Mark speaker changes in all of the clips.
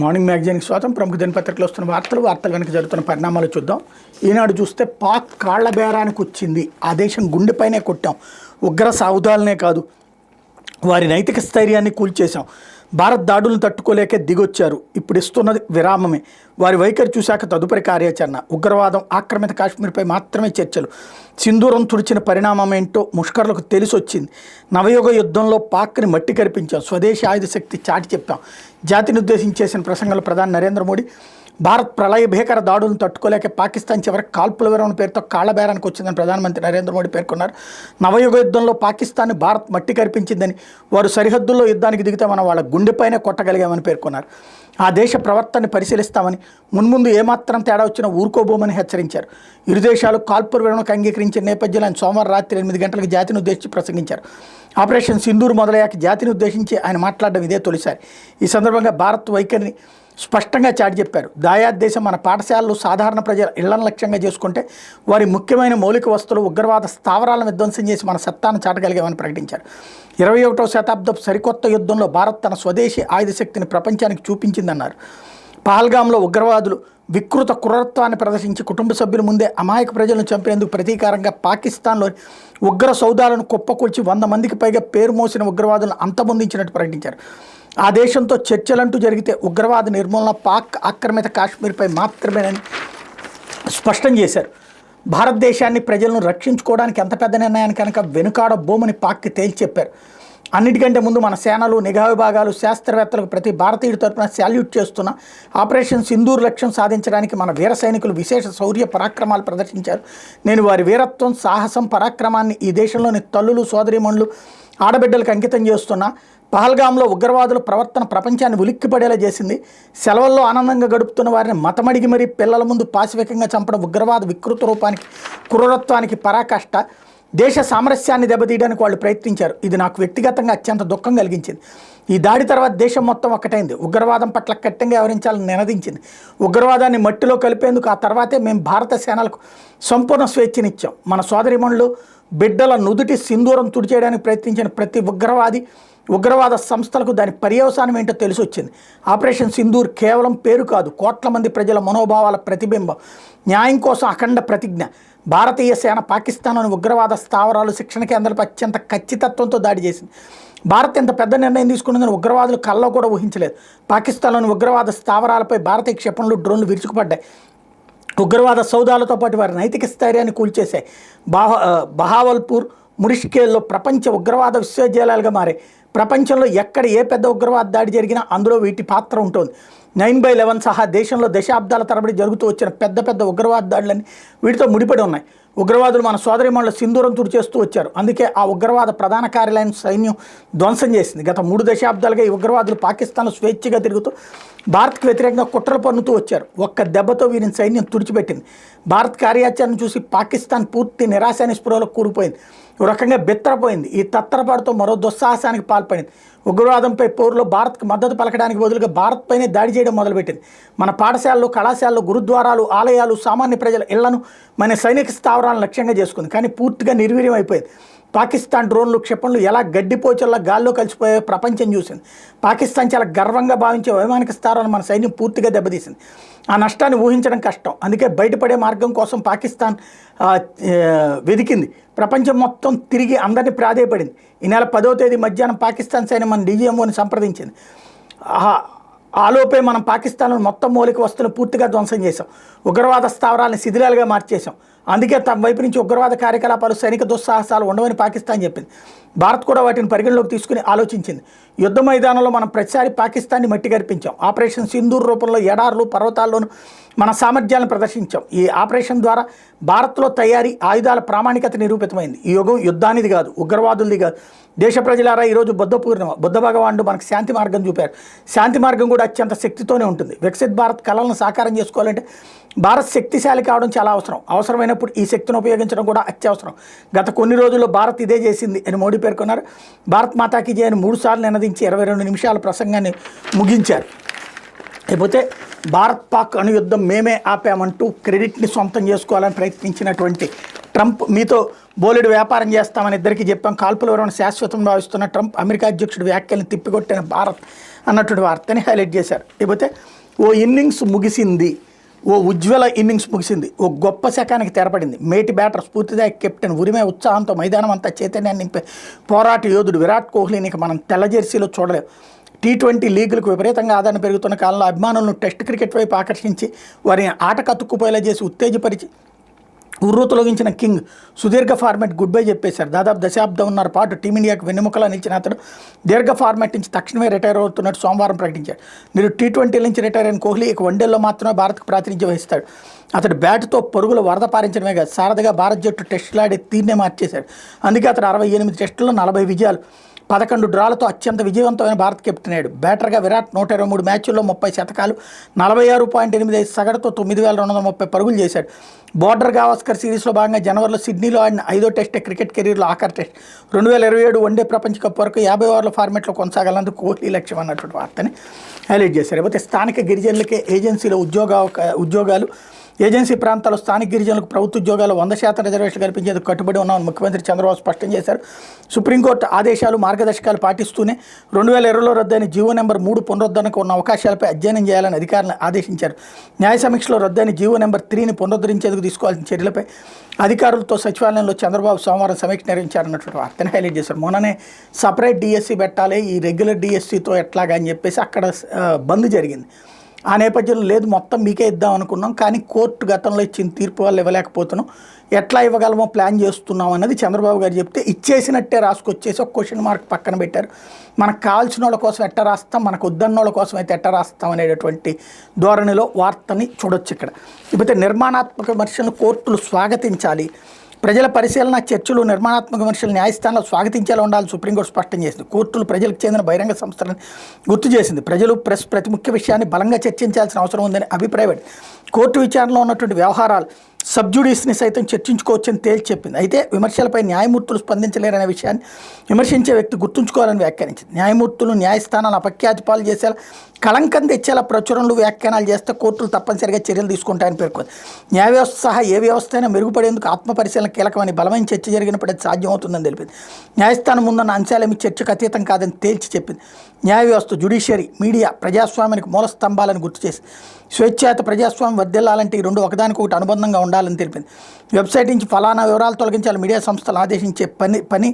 Speaker 1: Morning మ్యాగజైన్కి స్వాగతం. ప్రముఖ దినపత్రికలో వస్తున్న వార్తలు వెనక జరుగుతున్న పరిణామాలు చూద్దాం. ఈనాడు చూస్తే పాక్ కాళ్ల బేరానికి వచ్చింది. ఆ దేశం గుండెపైనే కొట్టాం. ఉగ్ర సాయుధాలనే కాదు, వారి నైతిక స్థైర్యాన్ని కూల్చేశాం. భారత్ దాడులను తట్టుకోలేకే దిగొచ్చారు. ఇప్పుడు ఇస్తున్నది విరామమే. వారి వైఖరి చూశాక తదుపరి కార్యాచరణ. ఉగ్రవాదం, ఆక్రమిత కాశ్మీర్పై మాత్రమే చర్చలు. సింధూరం తుడిచిన పరిణామం ఏంటో ముష్కర్లకు తెలిసొచ్చింది. నవయుగ యుద్ధంలో పాక్ని మట్టి కరిపించాం. స్వదేశీ ఆయుధ శక్తి చాటి చెప్పాం. జాతిని ఉద్దేశించి చేసిన ప్రసంగంలో ప్రధాని నరేంద్ర మోడీ భారత్ ప్రళయ భీకర దాడులను తట్టుకోలేక పాకిస్తాన్ చివరికి కాల్పుల విరమణ పేరుతో కాళ్లబేరానికి వచ్చిందని ప్రధానమంత్రి నరేంద్ర మోడీ పేర్కొన్నారు. నవయుగ యుద్ధంలో పాకిస్తాన్ భారత్ మట్టి కరిపించిందని, వారు సరిహద్దుల్లో యుద్ధానికి దిగితే మనం వాళ్ళ గుండెపైనే కొట్టగలిగామని పేర్కొన్నారు. ఆ దేశ ప్రవర్తనని పరిశీలిస్తామని, మున్ముందు ఏమాత్రం తేడా వచ్చినా ఊరుకోబోమని హెచ్చరించారు. ఇరు దేశాలు కాల్పుల విరమణకు అంగీకరించిన నేపథ్యంలో ఆయన సోమవారం రాత్రి 8 గంటలకు జాతిని ఉద్దేశించి ప్రసంగించారు. ఆపరేషన్ సింధూర్ మొదలయ్యాక జాతిని ఉద్దేశించి ఆయన మాట్లాడడం ఇదే తొలిసారి. ఈ సందర్భంగా భారత్ వైఖరిని స్పష్టంగా చాటి చెప్పారు. దాయాద్ దేశం మన పాఠశాలలు సాధారణ ప్రజల ఇళ్లను లక్ష్యంగా చేసుకుంటే వారి ముఖ్యమైన మౌలిక వస్తువులు, ఉగ్రవాద స్థావరాలను విధ్వంసం చేసి మన సత్తాను చాటగలిగామని ప్రకటించారు. 21వ శతాబ్దపు సరికొత్త యుద్ధంలో భారత్ తన స్వదేశీ ఆయుధ శక్తిని ప్రపంచానికి చూపించిందన్నారు. పహల్గామ్లో ఉగ్రవాదులు వికృత క్రూరత్వాన్ని ప్రదర్శించి కుటుంబ సభ్యుల ముందే అమాయక ప్రజలను చంపేందుకు ప్రతీకారంగా పాకిస్తాన్లోని ఉగ్ర సౌదాలను కుప్పకూల్చి 100 మందికి పైగా పేరు మోసిన ఉగ్రవాదులను అంతమొందించినట్టు ప్రకటించారు. ఆ దేశంతో చర్చలంటూ జరిగితే ఉగ్రవాద నిర్మూలన పాక్ ఆక్రమిత కాశ్మీర్పై మాత్రమేనని స్పష్టం చేశారు. భారతదేశాన్ని ప్రజలను రక్షించుకోవడానికి ఎంత పెద్ద నిర్ణయాన్ని కనుక వెనుకాడబోమని పాక్కి తేల్చి చెప్పారు. అన్నిటికంటే ముందు మన సేనలు, నిఘా విభాగాలు, శాస్త్రవేత్తలకు ప్రతి భారతీయుడి తరపున శాల్యూట్ చేస్తున్న ఆపరేషన్ సింధూర్ లక్ష్యం సాధించడానికి మన వీర సైనికులు విశేష శౌర్య పరాక్రమాలు ప్రదర్శించారు. నేను వారి వీరత్వం, సాహసం, పరాక్రమాన్ని ఈ దేశంలోని తల్లులు, సోదరీమణులు, ఆడబిడ్డలకు అంకితం చేస్తున్నా. పహల్గామ్లో ఉగ్రవాదుల ప్రవర్తన ప్రపంచాన్ని ఉలిక్కిపడేలా చేసింది. సెలవుల్లో ఆనందంగా గడుపుతున్న వారిని మతమడిగి మరీ పిల్లల ముందు పాశవికంగా చంపడం ఉగ్రవాద వికృత రూపానికి, క్రూరత్వానికి పరాకాష్ట. దేశ సామరస్యాన్ని దెబ్బతీయడానికి వాళ్ళు ప్రయత్నించారు. ఇది నాకు వ్యక్తిగతంగా అత్యంత దుఃఖం కలిగించింది. ఈ దాడి తర్వాత దేశం మొత్తం ఒక్కటైంది. ఉగ్రవాదం పట్ల కఠినంగా వ్యవహరించాలని నినదించింది. ఉగ్రవాదాన్ని మట్టిలో కలిపేందుకు ఆ తర్వాతే మేము భారత సేనలకు సంపూర్ణ స్వేచ్ఛనిచ్చాం. మన సోదరిమణులు, బిడ్డల నుదుటి సింధూరం తుడిచేయడానికి ప్రయత్నించిన ప్రతి ఉగ్రవాద సంస్థలకు దాని పర్యవసానం ఏంటో తెలిసి వచ్చింది. ఆపరేషన్ సింధూర్ కేవలం పేరు కాదు, కోట్ల మంది ప్రజల మనోభావాల ప్రతిబింబం. న్యాయం కోసం అఖండ ప్రతిజ్ఞ. భారతీయ సేన పాకిస్తాన్లోని ఉగ్రవాద స్థావరాలు, శిక్షణ కేంద్రాలపై అత్యంత ఖచ్చితత్వంతో దాడి చేసింది. భారత్ ఇంత పెద్ద నిర్ణయం తీసుకున్నదని ఉగ్రవాదులు కల్లో కూడా ఊహించలేదు. పాకిస్తాన్లోని ఉగ్రవాద స్థావరాలపై భారతీయ క్షిపణులు, డ్రోన్లు విరుచుకుపడ్డాయి. ఉగ్రవాద సౌదాలతో పాటు వారి నైతిక స్థైర్యాన్ని కూల్చేశాయి. బహావల్పూర్, మురిష్కేల్లో ప్రపంచ ఉగ్రవాద విశ్వవిద్యాలయాలుగా మారాయి. ప్రపంచంలో ఎక్కడ ఏ పెద్ద ఉగ్రవాద దాడి జరిగినా అందులో వీటి పాత్ర ఉంటుంది. 9/11 సహా దేశంలో దశాబ్దాల తరబడి జరుగుతూ వచ్చిన పెద్ద ఉగ్రవాద దాడులన్నీ వీటితో ముడిపడి ఉన్నాయి. ఉగ్రవాదులు మన సోదరిమణుల సింధూరం తుడిచేస్తూ వచ్చారు. అందుకే ఆ ఉగ్రవాద ప్రధాన కార్యాలయం సైన్యం ధ్వంసం చేసింది. గత 3 దశాబ్దాలుగా ఈ ఉగ్రవాదులు పాకిస్తాన్లో స్వేచ్ఛగా తిరుగుతూ భారత్కు వ్యతిరేకంగా కుట్రలు పన్నుతూ వచ్చారు. ఒక్క దెబ్బతో వీరిని సైన్యం తుడిచిపెట్టింది. భారత్ కార్యాచరణ చూసి పాకిస్తాన్ పూర్తి నిరాశ నిస్పృహలో కూలిపోయింది. ఒక రకంగా బెత్తరపోయింది. ఈ తత్తరపాటుతో మరో దుస్సాహసానికి పాల్పడింది. ఉగ్రవాదంపై పోరులో భారత్కు మద్దతు పలకడానికి బదులుగా భారత్పైనే దాడి చేయడం మొదలుపెట్టింది. మన పాఠశాలలు, కళాశాలలు, గురుద్వారాలు, ఆలయాలు, సామాన్య ప్రజల ఇళ్లను, మన సైనిక స్థావరాలను లక్ష్యంగా చేసుకుంది. కానీ పూర్తిగా నిర్వీర్యం అయిపోయింది. పాకిస్తాన్ డ్రోన్లు, క్షిపణులు ఎలా గడ్డిపోచల్లా గాల్లో కలిసిపోయే ప్రపంచం చూసింది. పాకిస్తాన్ చాలా గర్వంగా భావించే వైమానిక స్థావరాలను మన సైన్యం పూర్తిగా దెబ్బతీసింది. ఆ నష్టాన్ని ఊహించడం కష్టం. అందుకే బయటపడే మార్గం కోసం పాకిస్తాన్ వెదికింది. ప్రపంచం మొత్తం తిరిగి అందరినీ ప్రాధేయపడింది. ఈ నెల 10వ తేదీ మధ్యాహ్నం పాకిస్తాన్ సైన్యం మన DGMOని సంప్రదించింది. ఆలోపే మనం పాకిస్తాన్లో మొత్తం మౌలిక వస్తువులు పూర్తిగా ధ్వంసం చేశాం. ఉగ్రవాద స్థావరాలను శిథిలాలుగా మార్చేశాం. అందుకే తమ వైపు నుంచి ఉగ్రవాద కార్యకలాపాలు, సైనిక దుస్సాహసాలు ఉండవని పాకిస్తాన్ చెప్పింది. భారత్ కూడా వాటిని పరిగణలోకి తీసుకుని ఆలోచించింది. యుద్ధ మైదానంలో మనం ప్రతిసారి పాకిస్తాన్ని మట్టి గర్పించాం. ఆపరేషన్ సింధూర్ రూపంలో ఎడార్లు, పర్వతాల్లోనూ మన సామర్థ్యాలను ప్రదర్శించాం. ఈ ఆపరేషన్ ద్వారా భారత్లో తయారీ ఆయుధాల ప్రామాణికత నిరూపితమైంది. ఈ యుగం యుద్ధానిది కాదు, ఉగ్రవాదులది కాదు. దేశ ప్రజలారా, ఈరోజు బుద్ధ పూర్ణిమ. బుద్ధ భగవానుడు మనకు శాంతి మార్గం చూపారు. శాంతి మార్గం కూడా అత్యంత శక్తితోనే ఉంటుంది. వికసిత్ భారత్ కళలను సాకారం చేసుకోవాలంటే భారత్ శక్తిశాలి కావడం చాలా అవసరమైనప్పుడు ఈ శక్తిని ఉపయోగించడం కూడా అత్యవసరం. గత కొన్ని రోజుల్లో భారత్ ఇదే చేసింది అని మోడీ పేర్కొన్నారు. భారత్ మాతాకి జై అని 3 సార్లు నినదించి 22 నిమిషాల ప్రసంగాన్ని ముగించారు. లేకపోతే భారత్ పాక్ అణుయుద్ధం మేమే ఆపామంటూ క్రెడిట్ని సొంతం చేసుకోవాలని ప్రయత్నించినటువంటి ట్రంప్ మీతో బోలెడు వ్యాపారం చేస్తామని ఇద్దరికి చెప్పాం, కాల్పుల విరమణ శాశ్వతం భావిస్తున్న ట్రంప్ అమెరికా అధ్యక్షుడు వ్యాఖ్యలను తిప్పికొట్టిన భారత్ అన్నటువంటి వార్తని హైలైట్ చేశారు. లేకపోతే ఓ ఇన్నింగ్స్ ముగిసింది, ఓ ఉజ్వల ఇన్నింగ్స్ ముగిసింది, ఓ గొప్ప శకానికి తెరపడింది. మేటి బ్యాటర్ స్ఫూర్తిదాయక కెప్టెన్ ఉరిమే ఉత్సాహంతో మైదానం అంతా చైతన్యాన్ని నింపే పోరాట యోధుడు విరాట్ కోహ్లీని మనం తెల్ల జెర్సీలో చూడలేము. T20 లీగులకు విపరీతంగా ఆదరణ పెరుగుతున్న కాలంలో అభిమానులను టెస్ట్ క్రికెట్ వైపు ఆకర్షించి వారిని ఆట కతుక్కుపోయేలా చేసి ఉత్తేజపరిచి తొలగించిన కింగ్ సుదీర్ఘ ఫార్మాట్ గుడ్ బై చెప్పేశారు. దాదాపు దశాబ్దంన్నర పాటు టీమిండియాకు వెన్నెముకలా నిలిచిన అతడు దీర్ఘ ఫార్మాట్ నుంచి తక్షణమే రిటైర్ అవుతున్నట్టు సోమవారం ప్రకటించాడు. మీరు T20 నుంచి రిటైర్ అయిన కోహ్లీ ఇక వన్డేల్లో మాత్రమే భారత్కు ప్రాతినిధ్యం వహిస్తాడు. అతడు బ్యాట్తో పరుగులు వరద పారించడమే కాదు, సారథిగా భారత్ జట్టు టెస్టులాడే తీరునే మార్చేశాడు. అందుకే అతడు 68 టెస్టుల్లో 40 విజయాలు 11 డ్రాలతో అత్యంత విజయవంతమైన భారత్ కెప్టెన్ అయ్యాడు. బ్యాటర్గా విరాట్ 123 మ్యాచ్ల్లో 30 శతకాలు 46.85 సగటుతో 9,230 పరుగులు చేశాడు. బోర్డర్ గవాస్కర్ సిరీస్లో భాగంగా జనవరిలో సిడ్నీలో ఆడిన 5వ టెస్ట్ క్రికెట్ కెరీర్లో ఆఖరి టెస్ట్ 2027 వన్డే ప్రపంచ కప్ వరకు 50 ఓవర్ల ఫార్మాట్లో కొనసాగాలందుకు కోహ్లీ లక్ష్యం అన్నటువంటి వార్తని హైలైట్ చేశారు. లేకపోతే స్థానిక గిరిజనులకే ఏజెన్సీలో ఉద్యోగాలు ఏజెన్సీ ప్రాంతాల్లో స్థానిక గిరిజనులకు ప్రభుత్వ ఉద్యోగాలు 100% రిజర్వేషన్లు కల్పించేందుకు కట్టుబడి ఉన్నామని ముఖ్యమంత్రి చంద్రబాబు స్పష్టం చేశారు. సుప్రీంకోర్టు ఆదేశాలు మార్గదర్శకాలు పాటిస్తూనే 2020లో రద్దయిన జీవో నెంబర్ 3 పునరుద్ధరణకు ఉన్న అవకాశాలపై అధ్యయనం చేయాలని అధికారులను ఆదేశించారు. న్యాయ సమీక్షలో రద్దయిన జీవో నెంబర్ 3ని పునరుద్ధరించేందుకు తీసుకోవాల్సిన చర్యలపై అధికారులతో సచివాలయంలో చంద్రబాబు సోమవారం సమీక్ష నిర్వహించారన్నటువంటి వార్తను హైలైట్ చేశారు. మొన్ననే సపరేట్ డిఎస్సీ పెట్టాలి, ఈ రెగ్యులర్ డిఎస్సీతో ఎట్లాగా అని చెప్పేసి అక్కడ బంద్ జరిగింది. ఆ నేపథ్యంలో లేదు మొత్తం మీకే ఇద్దాం అనుకున్నాం, కానీ కోర్టు గతంలో ఇచ్చిన తీర్పు వల్ల ఇవ్వలేకపోతున్నాం, ఎట్లా ఇవ్వగలమో ప్లాన్ చేస్తున్నాం అన్నది చంద్రబాబు గారు చెప్తే ఇచ్చేసినట్టే రాసుకొచ్చేసి ఒక క్వశ్చన్ మార్క్ పక్కన పెట్టారు. మనకు కావాల్సిన వాళ్ళ కోసం ఎట్ట రాస్తాం, మనకు వద్దన్న వాళ్ళ కోసం అయితే ఎట్ట రాస్తాం అనేటటువంటి ధోరణిలో వార్తని చూడొచ్చు. ఇక్కడ ఇకపోతే నిర్మాణాత్మక విమర్శలను కోర్టులు స్వాగతించాలి, ప్రజల పరిశీలన చర్చలు నిర్మాణాత్మక విమర్శలు న్యాయస్థానాలు స్వాగతించేలా ఉండాలని సుప్రీంకోర్టు స్పష్టం చేసింది. కోర్టులు ప్రజలకు చెందిన బహిరంగ సంస్థలను గుర్తు చేసింది. ప్రజలు ప్రెస్ ప్రతి ముఖ్య విషయాన్ని బలంగా చర్చించాల్సిన అవసరం ఉందని అభిప్రాయపడింది. కోర్టు విచారణలో ఉన్నటువంటి వ్యవహారాలు సబ్జుడిస్ని సైతం చర్చించుకోవచ్చని తేల్చి చెప్పింది. అయితే విమర్శలపై న్యాయమూర్తులు స్పందించలేరనే విషయాన్ని విమర్శించే వ్యక్తి గుర్తుంచుకోవాలని వ్యాఖ్యానించింది. న్యాయమూర్తులు న్యాయస్థానాలు అపఖ్యాతి పాలు చేసేలా కళంకం తెచ్చేలా ప్రచురణలు వ్యాఖ్యానాలు చేస్తే కోర్టులు తప్పనిసరిగా చర్యలు తీసుకుంటాయని పేర్కొంది. న్యాయ వ్యవస్థ సహా ఏ వ్యవస్థ అయినా మెరుగుపడేందుకు ఆత్మపరిశీలన కీలకమని బలమైన చర్చ జరిగినప్పుడు అది సాధ్యమవుతుందని తెలిపింది. న్యాయస్థానం ముందున్న అంశాలేమి చర్చకు అతీతం కాదని తేల్చి చెప్పింది. న్యాయ వ్యవస్థ, జ్యుడిషియరీ, మీడియా ప్రజాస్వామ్యానికి మూల స్తంభాలను గుర్తు చేసి స్వేచ్ఛాయుత ప్రజాస్వామ్యం వర్ధిల్లాలంటే ఈ రెండు ఒకదానికొకటి అనుబంధంగా ఉండాలని తెలిపింది. వెబ్సైట్ నుంచి ఫలానా వివరాలు తొలగించాలి మీడియా సంస్థలు ఆదేశించే పని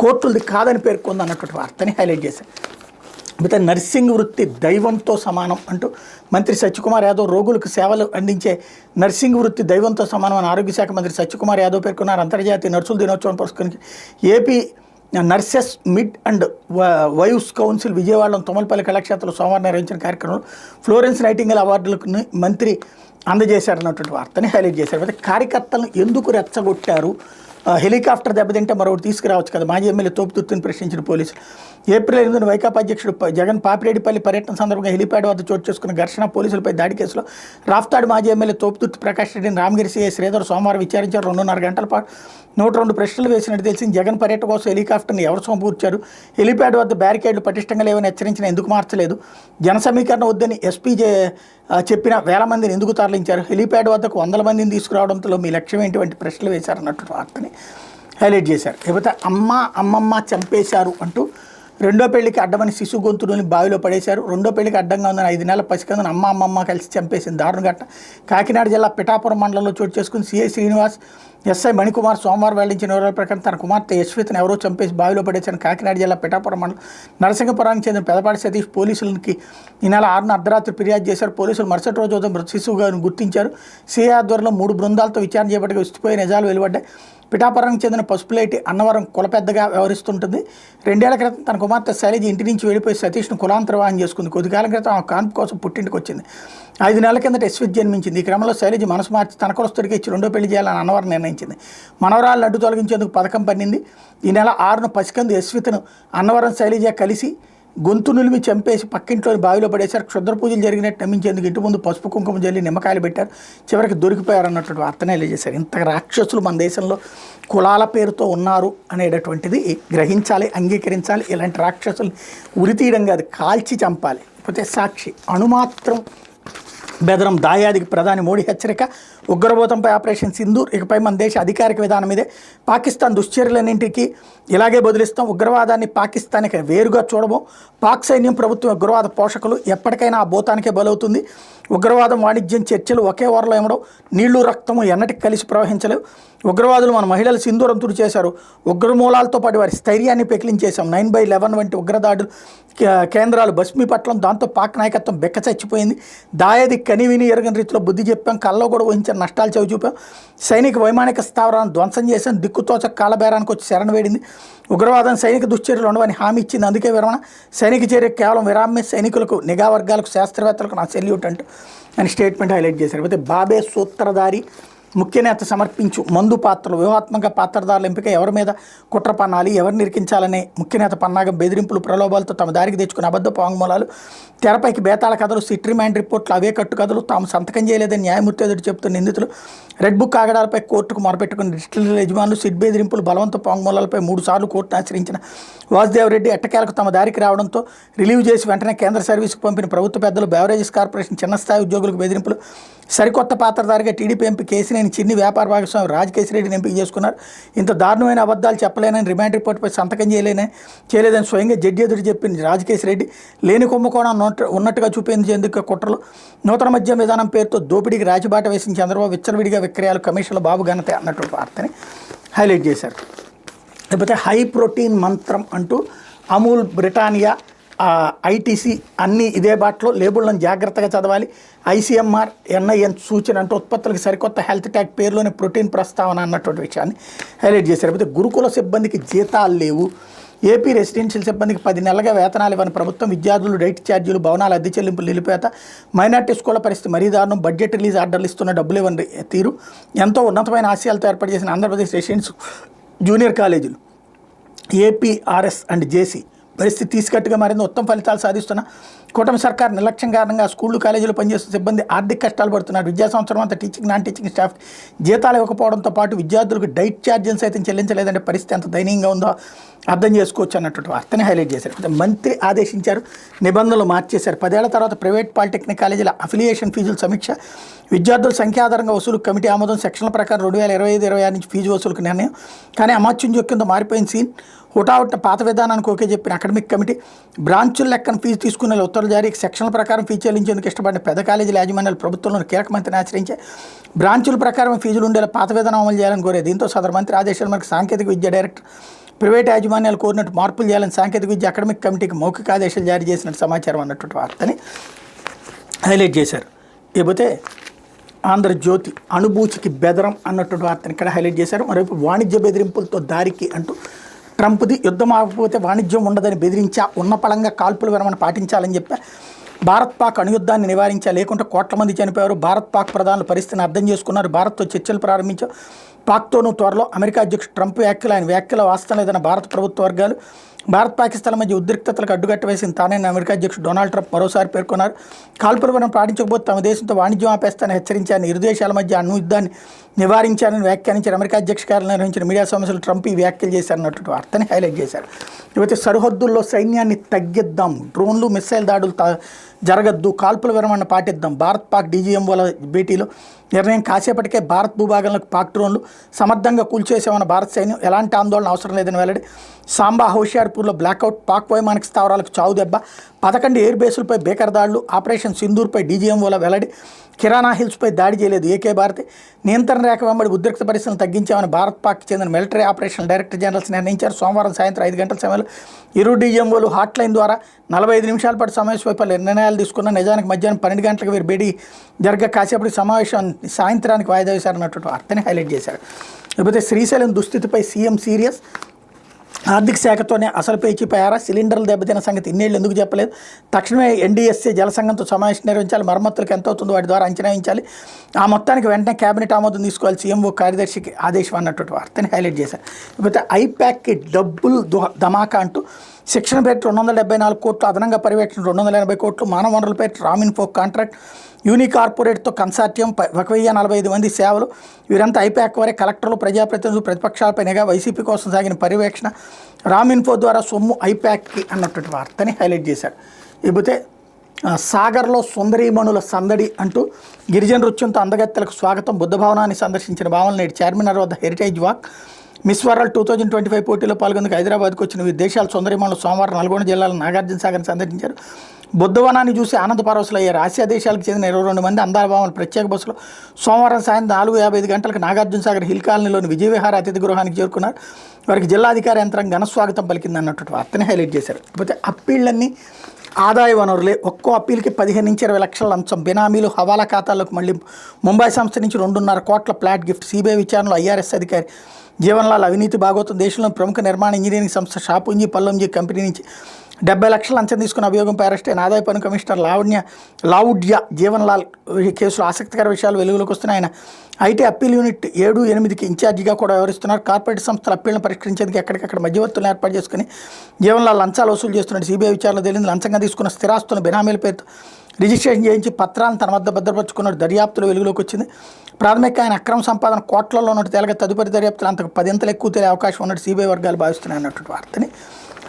Speaker 1: కోర్టులది కాదని పేర్కొంది అన్నటువంటి వార్తని హైలైట్ చేశారు. అయితే నర్సింగ్ వృత్తి దైవంతో సమానం అంటూ మంత్రి సత్యకుమార్ యాదవ్ రోగులకు సేవలు అందించే నర్సింగ్ వృత్తి దైవంతో సమానం అని ఆరోగ్య శాఖ మంత్రి సత్యకుమార్ యాదవ్ పేర్కొన్నారు. అంతర్జాతీయ నర్సుల దినోత్సవం పురస్కరించి AP nurses mid and wives council విజయవాడలో తుమ్మలపల్లి కళాక్షేత్రంలో సోమవారం నిర్వహించిన కార్యక్రమంలో ఫ్లోరెన్స్ నైటింగేల్ అవార్డులకు మంత్రి అందజేశారన్నటువంటి వార్తని హైలైట్ చేశారు. అయితే కార్యకర్తలను ఎందుకు రెచ్చగొట్టారు, హెలికాప్టర్ దెబ్బతింటే మరొకటి తీసుకురావచ్చు కదా, మాజీ ఎమ్మెల్యే తోపుతుర్తిని ప్రశ్నించిన పోలీసులు. ఏప్రిల్ 8న వైకాపా అధ్యక్షుడు జగన్ పాపిరెడ్డిపల్లి పర్యటన సందర్భంగా హెలిప్యాడ్ వద్ద చోటు చేసుకున్న ఘర్షణ పోలీసులపై దాడి కేసులో రాఫ్తాడు మాజీ ఎమ్మెల్యే తోపుతుర్తి ప్రకాష్ రెడ్డిని రామగిరి సీఐ శ్రీధర్ సోమవారం విచారించారు. 2.5 గంటల పాటు 102 ప్రశ్నలు వేసినట్టు తెలిసింది. జగన్ పర్యటన కోసం హెలికాప్టర్ని ఎవరు సమకూర్చారు, హెలిప్యాడ్ వద్ద బ్యారికేడ్లు పటిష్టంగా లేవని హెచ్చరించిన ఎందుకు మార్చలేదు, జన సమీకరణ వద్దని ఎస్పీ చెప్పిన వేల మందిని ఎందుకు తరలించారు, హెలిప్యాడ్ వద్దకు 100 మందిని తీసుకురావడంతో మీ లక్ష్యం ఏంటి ప్రశ్నలు వేశారన్నట్టు వార్తని హైలైట్ చేశారు. లేకపోతే అమ్మమ్మ చంపేశారు అంటూ రెండో పెళ్లికి అడ్డమని శిశు గొంతుని బావిలో పడేశారు. రెండో పెళ్లికి అడ్డంగా ఉందని 5 నెలల పసికందుని అమ్మమ్మ కలిసి చంపేసింది దారుణ ఘటన కాకినాడ జిల్లా పిఠాపురం మండలంలో చోటు చేసుకుని సిఐ శ్రీనివాస్, ఎస్ఐ మణికుమార్ సోమవారం వెల్లడించిన వివరాల ప్రకారం తన కుమార్తె యశ్వితను ఎవరో చంపేసి బావిలో పడేశారు. కాకినాడ జిల్లా పిఠాపురం మండలం నరసింగపురానికి చెందిన పెదపాటి సతీష్ పోలీసులకి ఈ నెల 6న అర్ధరాత్రి ఫిర్యాదు చేశారు. పోలీసులు మరుసటి రోజు ఉదయం మృత శిశువుగా గుర్తించారు. సిఐ ఆధ్వర్యంలో 3 బృందాలతో విచారణ చేపట్టగా విస్తుపోయే నిజాలు వెలువడ్డాయి. పిఠాపురానికి చెందిన పసుపులేటి అన్నవరం కులపెద్దగా వ్యవహరిస్తుంటుంది. 2 ఏళ్ల క్రితం తన కుమార్తె శైలజ ఇంటి నుంచి వెళ్ళిపోయి సతీష్ను కులాంతర వివాహం చేసుకుంది. కొద్దికాలం క్రితం ఆ కాన్పు కోసం పుట్టింటికి వచ్చింది. 5 నెలల కిందట యశ్విత్ జన్మించింది. ఈ క్రమంలో శైలజ మనసు మార్చి తన కులస్తుడికి ఇచ్చి రెండో పెళ్లి చేయాలని అన్నవరం నిర్ణయించింది. మనవరాలను అడ్డు తొలగించేందుకు పథకం పన్నింది. ఈ నెల 6న పసికందు యశ్విత్ను అన్నవరం శైలజ కలిసి గొంతు నులిమి చంపేసి పక్కింట్లోని బావిలో పడేశారు. క్షుద్ర పూజలు జరిగినట్టు నమ్మించేందుకు ఇంటి ముందు పసుపు కుంకుమ జల్లి నిమ్మకాయలు పెట్టారు. చివరికి దొరికిపోయారన్నటువంటి వార్తనే తెలియజేశారు. ఇంత రాక్షసులు మన దేశంలో కులాల పేరుతో ఉన్నారు అనేటటువంటిది గ్రహించాలి, అంగీకరించాలి. ఇలాంటి రాక్షసులు ఉరితీయడం కాదు, కాల్చి చంపాలి. లేకపోతే సాక్షి అణుమాత్రం బెదరం దాయాదికి ప్రధాని మోడీ హెచ్చరిక. ఉగ్రవాదంపై ఆపరేషన్ సింధూర్, ఇకపై మన దేశ అధికారిక విధానం ఇదే. పాకిస్తాన్ దుశ్చర్యలన్నింటికి ఇలాగే బదిలిస్తాం. ఉగ్రవాదాన్ని పాకిస్తాన్కి వేరుగా చూడము. పాక్ సైన్యం, ప్రభుత్వం ఉగ్రవాద పోషకులు. ఎప్పటికైనా ఆ భూతానికే బలవుతుంది. ఉగ్రవాదం, వాణిజ్యం, చర్చలు ఒకే ఓరలో ఇవ్వడం. నీళ్లు రక్తము ఎన్నటికి కలిసి ప్రవహించలేవు. ఉగ్రవాదులు మన మహిళలు సింధూరం తుడి చేశారు. ఉగ్రమూలాలతో పాటు వారి స్థైర్యాన్ని పెకిలించేశాం. 9/11 వంటి ఉగ్రదాడులు కేంద్రాలు భస్మీపట్లం. దాంతో పాక్ నాయకత్వం బెక్క చచ్చిపోయింది. దాయది కనివిని ఎరగని రీతిలో బుద్ధి చెప్పాం. కల్లో కూడా ఊహించిన నష్టాలు చవి చూపాం. సైనిక వైమానిక స్థావరాలను ధ్వంసం చేశాం. దిక్కుతోచ కాలబేరానికి వచ్చి శరణ వేడింది. ఉగ్రవాదం సైనిక దుశ్చర్యలు ఉండవని హామీ ఇచ్చింది. అందుకే విరమణ. సైనిక చర్య కేవలం విరామే. సైనికులకు, నిఘా వర్గాలకు, శాస్త్రవేత్తలకు నా సెల్యూట్ అంటూ అని స్టేట్మెంట్ హైలైట్ చేశారు. అయితే బాబే సూత్రధారి, ముఖ్య నేత సమర్పించు మందు పాత్రలు. వ్యూహాత్మక పాత్రధారుల ఎంపిక, ఎవరి మీద కుట్ర పన్నాలి, ఎవరిని ఇరికించాలనే ముఖ్య నేత పన్నాగం. బెదిరింపులు, ప్రలోభాలతో తమ దారికి తెచ్చుకున్న అబద్ధపు వాంగ్మూలాలు. తెరపైకి బేతాళ కథలు, సిట్ రిమాండ్ రిపోర్ట్లు, అవే కట్టు కథలు. తాము సంతకం చేయలేదని న్యాయమూర్తి ఎదుటి చెబుతున్న నిందితులు. రెడ్ బుక్ ఆగడాలపై కోర్టుకు మొరపెట్టుకున్న డిజిటల్ యజమానులు. సిట్ బెదిరింపులు, బలవంతపు వాంగ్మూలాలపై 3 సార్లు కోర్టును ఆశ్రయించిన వాసుదేవ్ రెడ్డి ఎట్టకేలకు తమ దారికి రావడంతో రిలీవ్ చేసి వెంటనే కేంద్ర సర్వీసుకు పంపిన ప్రభుత్వ పెద్దలు. బెవరేజెస్ కార్పొరేషన్ చిన్న స్థాయి ఉద్యోగులకు బెదిరింపులు. సరికొత్త పాత్రధారిగా టీడీపీ ఎంపీ కేసినేని చిన్ని, వ్యాపార భాగస్వామి రాజకేశిరెడ్డిని ఎంపిక చేసుకున్నారు. ఇంత దారుణమైన అబద్ధాలు చెప్పలేనని, రిమాండ్ రిపోర్టుపై సంతకం చేయలేదని స్వయంగా జడ్జి ఎదురు చెప్పింది రాజకేశిరెడ్డి. లేని కుంభకోణం ఉన్నట్టుగా చూపేందుకు కుట్రలు. నూతన మద్యం విధానం పేరుతో దోపిడీకి రాజబాట వేసిన చంద్రబాబు. విచ్చలవిడిగా విక్రయాలు, కమిషన్ల బాబు ఘనత అన్నటువంటి వార్తని హైలైట్ చేశారు. లేకపోతే హై ప్రోటీన్ మంత్రం అంటూ అమూల్, బ్రిటానియా, ఐటీసీ అన్నీ ఇదే బాటలో. లేబుళ్లను జాగ్రత్తగా చదవాలి. ఐసీఎంఆర్, ఎన్ఐఎన్ సూచన అంటూ ఉత్పత్తులకు సరికొత్త హెల్త్ ట్యాగ్ పేరులోని ప్రోటీన్ ప్రస్తావన అన్నటువంటి విషయాన్ని హైలైట్ చేశారు. అయితే గురుకుల సిబ్బందికి జీతాలు లేవు. ఏపీ రెసిడెన్షియల్ సిబ్బందికి 10 నెలలుగా వేతనాలు ఇవ్వని ప్రభుత్వం. విద్యార్థులు డైట్ ఛార్జీలు, భవనాల అద్దె చెల్లింపులు నిలిపేత. మైనార్టీ స్కూళ్ల పరిస్థితి మరీ దారుణం. బడ్జెట్ రిలీజ్ ఆర్డర్లు ఇస్తున్న డబ్బులు ఇవ్వని తీరు. ఎంతో ఉన్నతమైన ఆశయాలతో ఏర్పాటు చేసిన ఆంధ్రప్రదేశ్ రెసిడెన్షియల్ జూనియర్ కాలేజీలు ఏపీఆర్ఎస్ అండ్ జేసీ పరిస్థితి తీసుకట్టుగా మారింది. ఉత్తమ ఫలితాలు సాధిస్తున్న కూటమి సర్కార్ నిర్లక్ష్యం కారణంగా స్కూళ్ళు, కాలేజీలు పనిచేస్తున్న సిబ్బంది ఆర్థిక కష్టాలు పడుతున్నారు. విద్యా సంవత్సరం అంతా టీచింగ్, నాన్ టీచింగ్ స్టాఫ్ జీతాలు ఇవ్వకపోవడంతో పాటు విద్యార్థులకు డైట్ ఛార్జీలు సైతం చెల్లించలేదంటే పరిస్థితి ఎంత దయనీయంగా ఉందో అర్థం చేసుకోవచ్చు అన్నటువంటి వార్తని హైలైట్ చేశారు. మంత్రి ఆదేశించారు, నిబంధనలు మార్చేశారు. 10 ఏళ్ల తర్వాత ప్రైవేట్ పాలిటెక్నిక్ కాలేజీల అఫిలియేషన్ ఫీజుల సమీక్ష. విద్యార్థుల సంఖ్య ఆధారంగా వసూలు కమిటీ ఆమోదం. సెక్షన్ల ప్రకారం 2025-26 నుంచి ఫీజు వసూలుకు నిర్ణయం. కానీ అమాత్యం జోక్యంతో మారిపోయిన సీన్. హుటాహుట్న పాత విధానానికి ఓకే చెప్పిన అకాడమిక్ కమిటీ. బ్రాంచుల లెక్కన ఫీజు తీసుకునే ఉత్తర్వులు జారీ. సెక్షన్ల ప్రకారం ఫీజు చెల్లించేందుకు ఇష్టపడిన పెద్ద కాలేజీల యాజమాన్యాలు ప్రభుత్వంలోని కీలక మంత్రిని ఆశ్రయించాయి. బ్రాంచుల ప్రకారం ఫీజులు ఉండేలా పాత విధానం అమలు చేయాలని కోరే. దీంతో సదరు మంత్రి ఆదేశాల మేరకు సాంకేతిక విద్య డైరెక్టర్ ప్రైవేట్ యాజమాన్యాలు కోరినట్టు మార్పులు చేయాలని సాంకేతిక విద్య అకాడమిక్ కమిటీకి మౌఖిక ఆదేశాలు జారీ చేసినట్టు సమాచారం అన్నటువంటి వార్తని హైలైట్ చేశారు. ఇకపోతే ఆంధ్రజ్యోతి అణుబూచికి బెదరం అన్నటువంటి వార్తని ఇక్కడ హైలైట్ చేశారు. మరోవైపు వాణిజ్య బెదిరింపులతో దారికి అంటూ ట్రంప్ది యుద్ధం ఆగకపోతే వాణిజ్యం ఉండదని బెదిరించా. ఉన్న పళంగా కాల్పుల విరమణ పాటించాలని చెప్పా. భారత్ పాక్ అణుయుద్ధాన్ని నివారించా, లేకుంటే కోట్ల మంది చనిపోయారు. భారత్ పాక్ ప్రధానుల పరిస్థితిని అర్థం చేసుకున్నారు. భారత్తో చర్చలు ప్రారంభించారు. పాక్తోనూ త్వరలో. అమెరికా అధ్యక్షుడు ట్రంప్ వ్యాఖ్యలు, ఆయన వ్యాఖ్యల వాస్తవం లేదన్న భారత ప్రభుత్వ వర్గాలు. భారత్ పాకిస్తాన్ల మధ్య ఉద్రిక్తతలకు అడ్డుకట్ట వేసిన తానే అమెరికా అధ్యక్షుడు డొనాల్డ్ ట్రంప్ మరోసారి పేర్కొన్నారు. కాల్పుల విరమణ పాటించకపోతే తమ దేశంతో వాణిజ్యం ఆపేస్తానని హెచ్చరించారని, ఇరు దేశాల మధ్య అణుయుద్ధాన్ని నివారించారని వ్యాఖ్యానించారు. అమెరికా అధ్యక్ష కార్యాలయం నిర్వహించిన మీడియా సమావేశంలో ట్రంప్ ఈ వ్యాఖ్యలు చేశారన్నటువంటి వార్తని హైలైట్ చేశారు. ఇకపోతే సరిహద్దుల్లో సైన్యాన్ని తగ్గిద్దాం, డ్రోన్లు, మిస్సైల్ దాడులు జరగద్దు, కాల్పుల విరమణ పాటిద్దాం. భారత్ పాక్ డీజీఎంఓల భేటీలో నిర్ణయం. కాసేపటికే భారత్ భూభాగంలోకి పాక్ డ్రోన్లు సమర్థంగా కూల్చేసామన్న భారత సైన్యం. ఎలాంటి ఆందోళన అవసరం లేదని వెల్లడి. సాంబా, హోషియార్పూర్లో బ్లాకౌట్. పాక్ వైమానిక స్థావరాలకు చావు దెబ్బ. 11 ఎయిర్ బేసులపై బేకర్ దాడులు. ఆపరేషన్ సింధూర్పై డీజీఎంఓల వెల్లడి. కిరాణా హిల్స్పై దాడి చేయలేదు ఏకే భారతి. నియంత్రణ రేఖ వెంబడి ఉద్రిక్త పరిస్థితులను తగ్గించామని భారత్ పాక్ చెందిన మిలిటరీ ఆపరేషనల్ డైరెక్టర్ జనరల్స్ నిర్ణయించారు. సోమవారం సాయంత్రం 5 గంటల సమయంలో ఇరు డీజీఎంఓలు హాట్లైన్ ద్వారా 45 నిమిషాల పాటు సమావేశం నిర్ణయాలు తీసుకున్న. నిజానికి మధ్యాహ్నం 12 గంటలకు వీరు భేటీ జరగ కాసేపటి సమావేశం సాయంత్రానికి వాయిదా వేశారన్నటువంటి వార్తని హైలైట్ చేశారు. లేకపోతే శ్రీశైలం దుస్థితిపై సీఎం సీరియస్. ఆర్థిక శాఖతోనే అసలు పేచిపోయారా? సిలిండర్లు దెబ్బతిన్న సంగతి ఇన్నేళ్ళు ఎందుకు చెప్పలేదు? తక్షణమే ఎన్డీఎస్సీ జలసంఘంతో సమావేశం నిర్వహించాలి. మరమ్మతులకు ఎంత అవుతుందో వాటి ద్వారా అంచనా వేయించాలి. ఆ మొత్తానికి వెంటనే కేబినెట్ ఆమోదం తీసుకోవాలి. సీఎంఓ కార్యదర్శికి ఆదేశం అన్నటువంటి వార్తని హైలైట్ చేశారు. లేకపోతే ఐప్యాక్కి డబ్బులు ధమాకా అంటూ శిక్షణ పేరు 274 కోట్లు, అదనంగా పర్యవేక్షణ 280 కోట్లు, మానవ వనరుల పేరు రామిన్ఫో కాంట్రాక్ట్, యూనికార్పొరేట్తో కన్సార్టియం 1045 మంది సేవలు. వీరంతా ఐప్యాక్ వారే. కలెక్టర్లు, ప్రజాప్రతినిధులు, ప్రతిపక్షాలపై నిఘా. వైసీపీ కోసం సాగిన పర్యవేక్షణ. రామిన్ఫో ద్వారా సొమ్ము ఐప్యాక్కి అన్నటువంటి వార్తని హైలైట్ చేశారు. ఇకపోతే సాగర్లో సుందరీమణుల సందడి అంటూ గిరిజన నృత్యంతో అందగత్తెలకు స్వాగతం. బుద్ధ భవనాన్ని సందర్శించిన భావన నేడు చార్మినార్ వద్ద హెరిటేజ్ వాక్. మిస్ వరల్డ్ 2025 పోటీలో పాల్గొనేందుకు హైదరాబాద్కు వచ్చిన వివిధ దేశాల సుందరీమణులు సోమవారం నల్గొండ జిల్లాలో నాగార్జున సాగర్ని సందర్శించారు. బుద్ధవనాన్ని చూసి ఆనంద పరవశులయ్యారు. ఆసియా దేశాలకు చెందిన 22 మంది అందాల భావనలు ప్రత్యేక బస్సులో సోమవారం సాయంత్రం 4:55 గంటలకు నాగార్జున సాగర్ హిల్ కాలనీలోని విజయవిహార అతిథి గృహానికి చేరుకున్నారు. వారికి జిల్లాధికార యంత్రం ఘన స్వాగతం పలికింది అన్నట్టు వార్తని హైలైట్ చేశారు. కాకపోతే అప్పీళ్లన్నీ ఆదాయ వనరులే. ఒక్కో అప్పీల్కి 15 నుంచి 20 లక్షల లంచం, బినామీలు, హవాలా ఖాతాల్లోకి మళ్ళీ ముంబై సంస్థ నుంచి 2.5 కోట్ల ఫ్లాట్ గిఫ్ట్. సిబిఐ విచారణలో ఐఆర్ఎస్ అధికారి జీవన్లాల్ అవినీతి భాగోతం. దేశంలోని ప్రముఖ నిర్మాణ ఇంజనీరింగ్ సంస్థ షాపుంజీ పల్లంజీ కంపెనీ నుంచి 70 లక్షల లంచం తీసుకున్న అభియోగంపై అరెస్ట్ అయిన ఆదాయ పన్ను కమిషనర్ లావుడ్య జీవన్లాల్ కేసులో ఆసక్తికర విషయాలు వెలుగులోకి వస్తున్నాయి. ఆయన ఐటీ అప్పీల్ యూనిట్ 7, 8కి ఇన్ఛార్జిగా కూడా వ్యవహరిస్తున్నారు. కార్పొరేట్ సంస్థల అప్పీళ్లను పరిష్కరించేందుకు ఎక్కడికక్కడ మధ్యవర్తులను ఏర్పాటు చేసుకుని జీవన్లాల్ లంచాలు వసూలు చేస్తున్నట్టు సిబిఐ విచారణలో తేలింది. లంచంగా తీసుకున్న స్థిరాస్తులను బినామీల పేరుతో రిజిస్ట్రేషన్ చేయించి పత్రాలను తన వద్ద భద్రపరుచుకున్నట్టు దర్యాప్తులో వెలుగులోకి వచ్చింది. ప్రాథమికంగా ఆయన అక్రమ సంపాదన కోట్లలో ఉన్నట్టు తేలగా తదుపరి దర్యాప్తులు అంతకు 10 అంతలు ఎక్కువ తేలే అవకాశం ఉన్నట్టు సిబిఐ వర్గాలు భావిస్తున్నాయి అన్నటువంటి వార్తని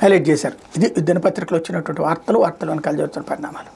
Speaker 1: హైలైట్ చేశారు. ఇది దినపత్రికలో వచ్చినటువంటి వార్తలు వెనకాల జరుగుతున్న పరిణామాలు.